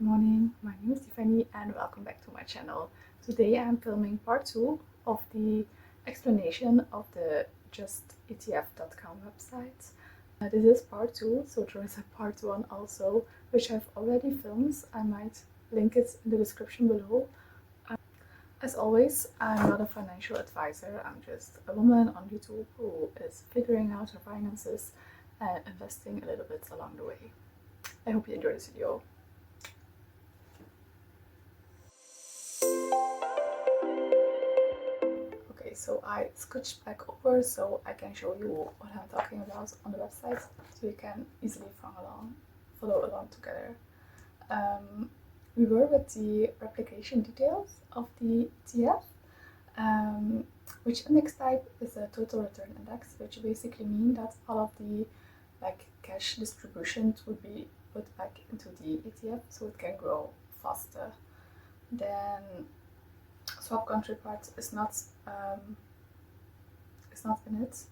morning, my name is Tiffanie and welcome back to my channel. Today I'm filming part 2 of the explanation of the justetf.com website. This is part 2, so there is a part 1 also, which I've already filmed. I might link it in the description below. As always, I'm not a financial advisor, I'm just a woman on YouTube who is figuring out her finances and investing a little bit along the way. I hope you enjoy this video. Okay, so I scooched back over so I can show you what I'm talking about on the website, so you can easily follow along together. We were with the replication details of the ETF, which index type is a total return index, which basically means that all of the cash distributions would be put back into the ETF so it can grow faster. Then swap counterpart is not in it.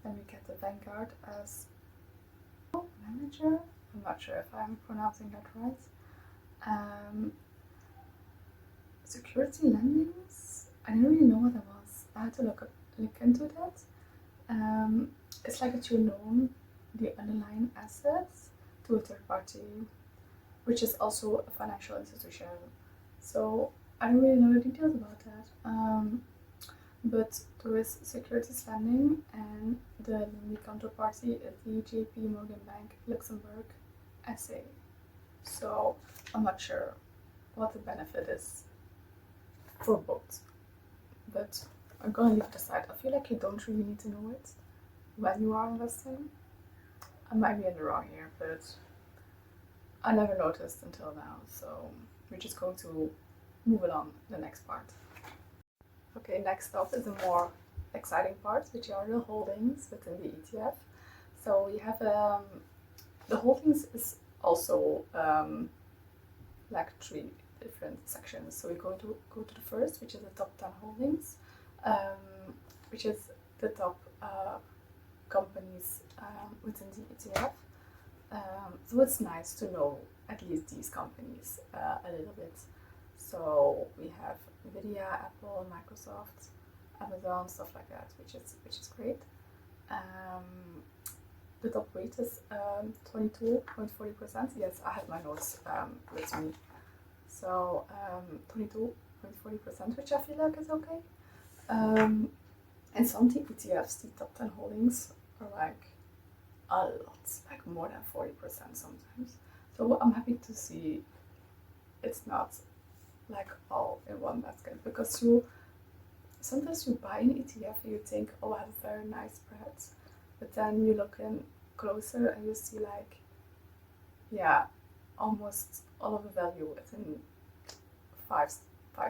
Then we get the Vanguard as manager. I'm not sure if I'm pronouncing that right. Security lendings. I didn't really know what that was. I had to look into that. It's like that you loan the underlying assets to a third party, which is also a financial institution. So I don't really know the details about that. But there is securities lending, and the counterparty is the JP Morgan Bank Luxembourg SA. So I'm not sure what the benefit is for both, but I'm gonna leave it aside. I feel like you don't really need to know it when you are investing. I might be in the wrong here, but I never noticed until now, so we're just going to move along the next part. Okay, next up is a more exciting part, which are the holdings within the ETF. So we have the holdings is also like 3 different sections. So we're going to go to the first, which is the top 10 holdings, which is the top companies within the ETF. So it's nice to know at least these companies a little bit. So we have Nvidia, Apple, Microsoft, Amazon, stuff like that, which is great. The top rate is 22.40%. Yes, I have my notes with me. So 22.40%, which I feel like is okay. And some ETFs, the top 10 holdings, are like a lot, like more than 40% sometimes. So I'm happy to see it's not like all in one basket, because sometimes you buy an ETF and you think, oh, I have a very nice spread, but then you look in closer and you see like, yeah, almost all of the value is in five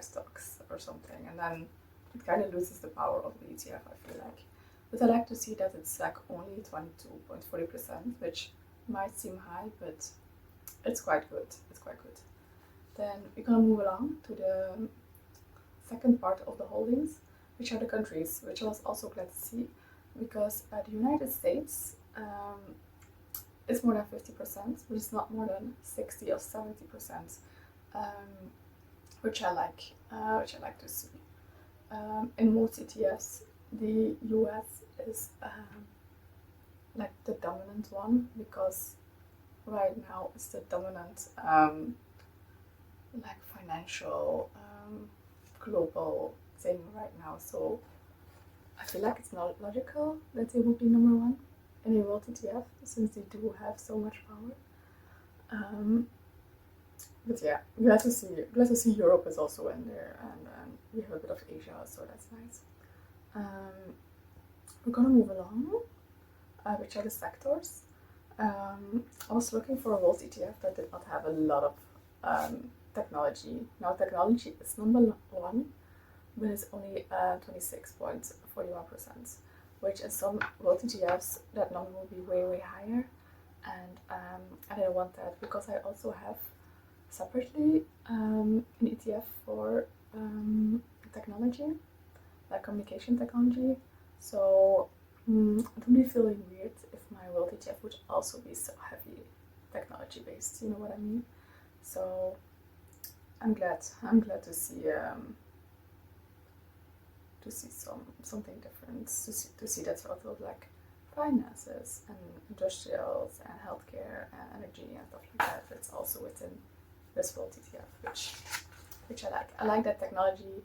stocks or something, and then it kind of loses the power of the ETF, I feel like. But I like to see that it's like only 22.40%, which might seem high, but it's quite good. Then we're gonna move along to the second part of the holdings, which are the countries, which I was also glad to see, because the United States is more than 50%, but it's not more than 60 or 70%, which I like to see. In most ETFs, the US is like the dominant one, because right now it's the dominant like financial global thing right now. So I feel like it's not logical that they would be number 1 in a world ETF, since they do have so much power. But yeah, glad to see Europe is also in there, and we have a bit of Asia, so that's nice. We're gonna move along, which are the sectors. I was looking for a world ETF that did not have a lot of technology. Now technology is number 1, but it's only 26.41%, which in some world ETFs that number will be way higher, and I didn't want that, because I also have separately an ETF for technology, like communication technology. So it would be feeling weird if my world ETF would also be so heavy technology based. You know what I mean? So I'm glad to see something different, to see that sort of like finances and industrials and healthcare and energy and stuff like that. It's also within this world ETF, which I like. I like that technology,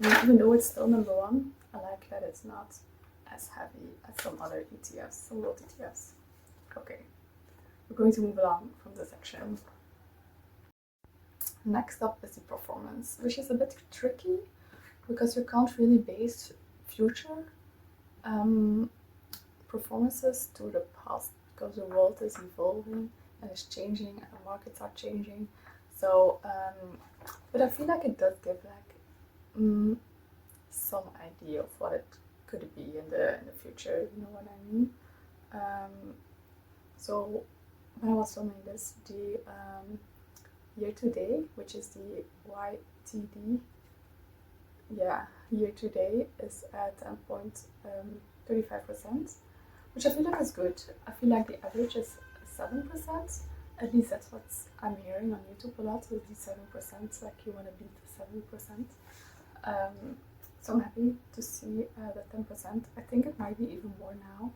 even though it's still number one. I like that it's not as heavy as some other ETFs, some world ETFs. Okay, we're going to move along from this section. Next up is the performance, which is a bit tricky because you can't really base future performances to the past, because the world is evolving and is changing and the markets are changing. So, but I feel like it does give like some idea of what it could be in the future. You know what I mean? So when I was filming this, the year to date, which is the YTD, year to date is at 10.35%, which I feel like is good. I feel like the average is 7%. At least that's what I'm hearing on YouTube a lot, is the 7%. Like you want to beat the 7%. So I'm happy to see the 10%. I think it might be even more now.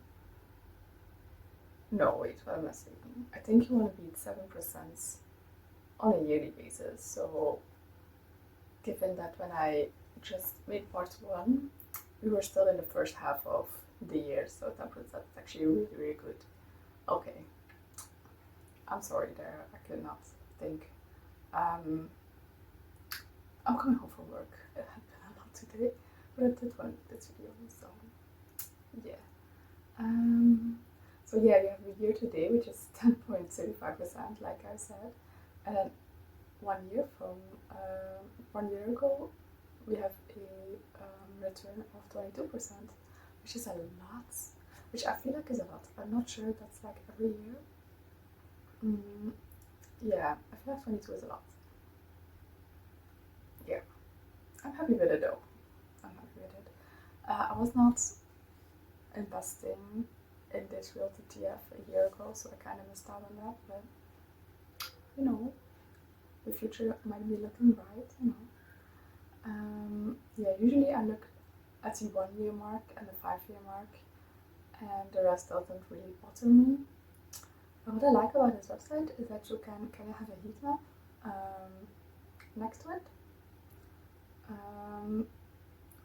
No, wait, what am I saying? I think you want to beat 7% on a yearly basis. So given that when I just made part 1, we were still in the first half of the year, so 10% is actually really, really good. Okay, I'm sorry there, I could not think. I'm coming home from work. It had been a lot today, but I did want this video, so yeah. So yeah, we have a year to date, which is 10.35%, like I said, and then 1 year from 1 year ago, we have a return of 22%, which is a lot, which I feel like is a lot. I'm not sure if that's like every year. Yeah, I feel like 22 is a lot. Yeah, I'm happy with it though. I'm happy with it. I was not investing in this real ETF a year ago, so I kind of missed out on that, but you know, the future might be looking bright, you know. Yeah, usually I look at the 1 year mark and the 5 year mark, and the rest doesn't really bother me. But what I like about this website is that you can kind of have a heat map next to it,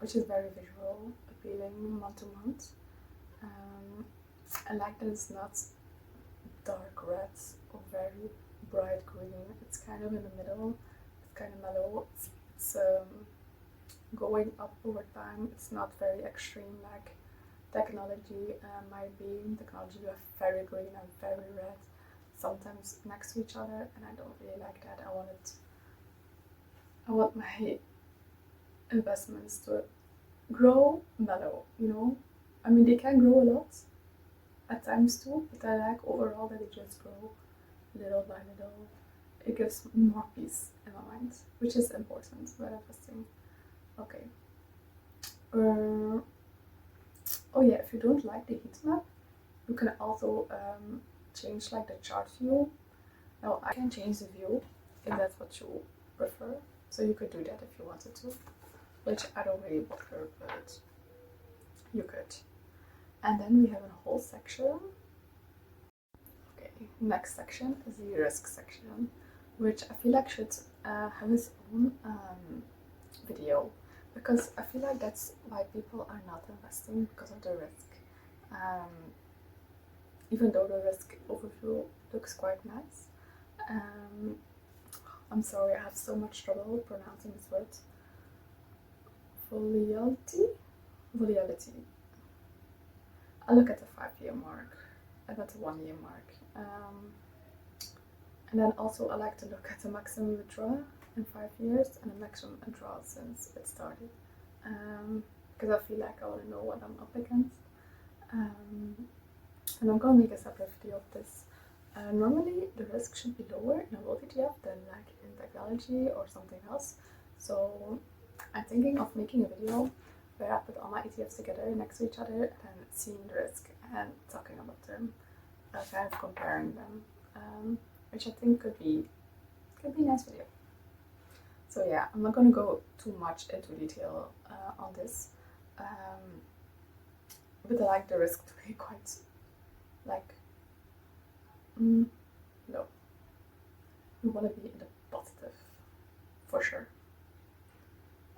which is very visual, appealing month to month. I like that it's not dark reds or very bright green. It's kind of in the middle. It's kind of mellow. It's going up over time. It's not very extreme like technology might be. Technology, you have very green and very red sometimes next to each other, and I don't really like that. I want my investments to grow mellow, you know. I mean, they can grow a lot at times too, but I like overall that they just grow little by little. It gives more peace in my mind, which is important when investing. Okay. Oh yeah, if you don't like the heat map, you can also change like the chart view. Now I can change the view if that's what you prefer. So you could do that if you wanted to, which I don't really prefer, but you could. And then we have a whole section. Okay, next section is the risk section, which I feel like should have its own video, because I feel like that's why people are not investing, because of the risk. Even though the risk overview looks quite nice. I'm sorry, I have so much trouble pronouncing this word. Volatility. I look at the 5 year mark and at the 1 year mark. And then also I like to look at the maximum withdrawal in 5 years and the maximum withdrawal since it started. Because I feel like I want to know what I'm up against. And I'm going to make a separate video of this. Normally the risk should be lower in a world ETF than like in technology or something else. So I'm thinking of making a video where I put all my ETFs together next to each other and seeing the risk and talking about them, kind of comparing them. which I think could be a nice video. So yeah, I'm not gonna go too much into detail on this, but I like the risk to be quite like low. We want to be in the positive for sure.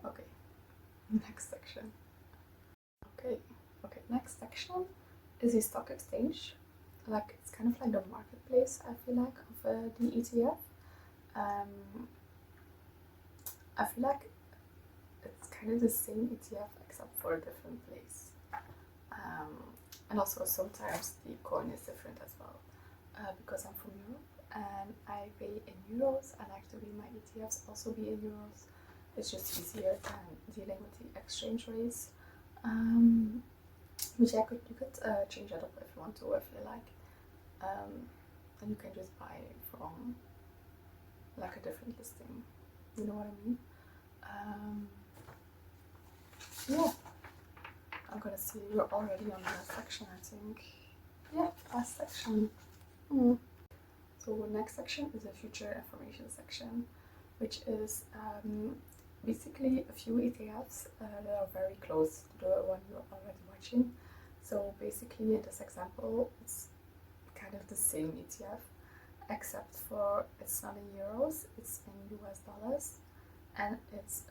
Okay, next section. Okay, next section is the stock exchange. Like it's kind of like the marketplace, I feel like, of the ETF. Um, I feel like it's kind of the same ETF except for a different place. And also sometimes the coin is different as well. Because I'm from Europe and I pay in euros, I like to be my ETFs also be in euros. It's just easier than dealing with the exchange rates. Which you could change that up if you want to, if you like. And you can just buy from like a different listing. You know what I mean? Yeah, I'm gonna see you're already on the last section, I think. Yeah, last section. So the next section is a future information section, which is basically a few ETFs that are very close to the one you're already watching. So basically in this example, it's kind of the same ETF, except for it's not in euros, it's in US dollars, and it's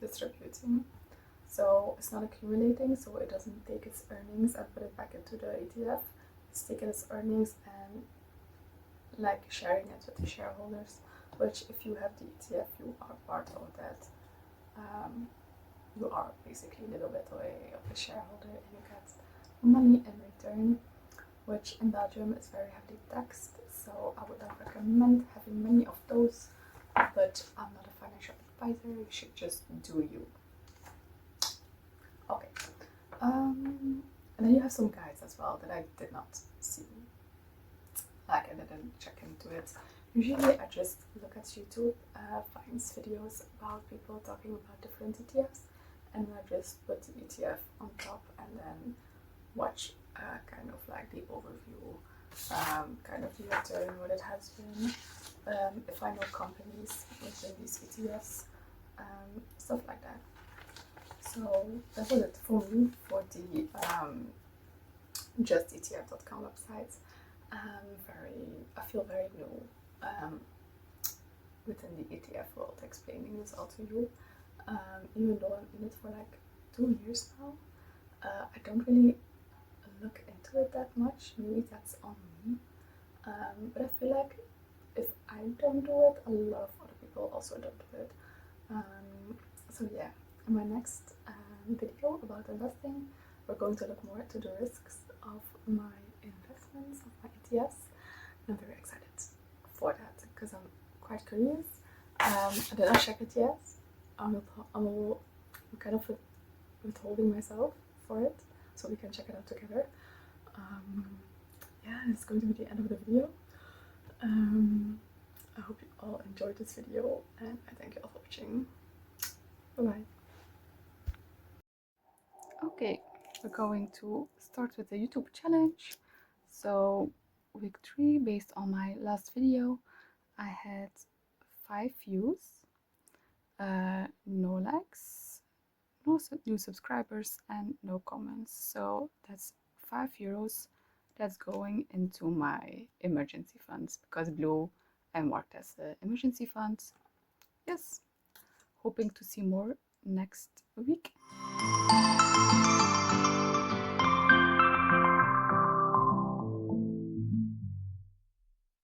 distributing. So it's not accumulating, so it doesn't take its earnings and put it back into the ETF. It's taking its earnings and like sharing it with the shareholders, which if you have the ETF, you are part of that. You are basically a little bit of a shareholder and you get money in return, which in Belgium is very heavily taxed, so I would not recommend having many of those, but I'm not a financial advisor, you should just do you. Okay, and then you have some guides as well that I did not see, like I didn't check into it. Usually I just look at YouTube, finds videos about people talking about different ETFs, and I just put the ETF on top and then watch kind of like the overview, kind of the return, what it has been, if I know companies within these ETFs, stuff like that. So that was it for me for the justetf.com website. I feel very new within the ETF world, explaining this all to you. Even though I'm in it for like 2 years now, I don't really look into it that much. Maybe that's on me. But I feel like if I don't do it, a lot of other people also don't do it. So yeah, in my next video about investing, we're going to look more into the risks of my investments, of my ETFs. I'm very excited for that because I'm quite curious. I did not check it yet. I'm kind of withholding myself for it so we can check it out together. Yeah, it's going to be the end of the video. I hope you all enjoyed this video and I thank you all for watching. Bye bye. Okay, we're going to start with the YouTube challenge. So week 3, based on my last video, I had 5 views, no likes, no new subscribers, and no comments. So that's €5 that's going into my emergency funds, because blue I marked as the emergency funds. Yes, hoping to see more next week.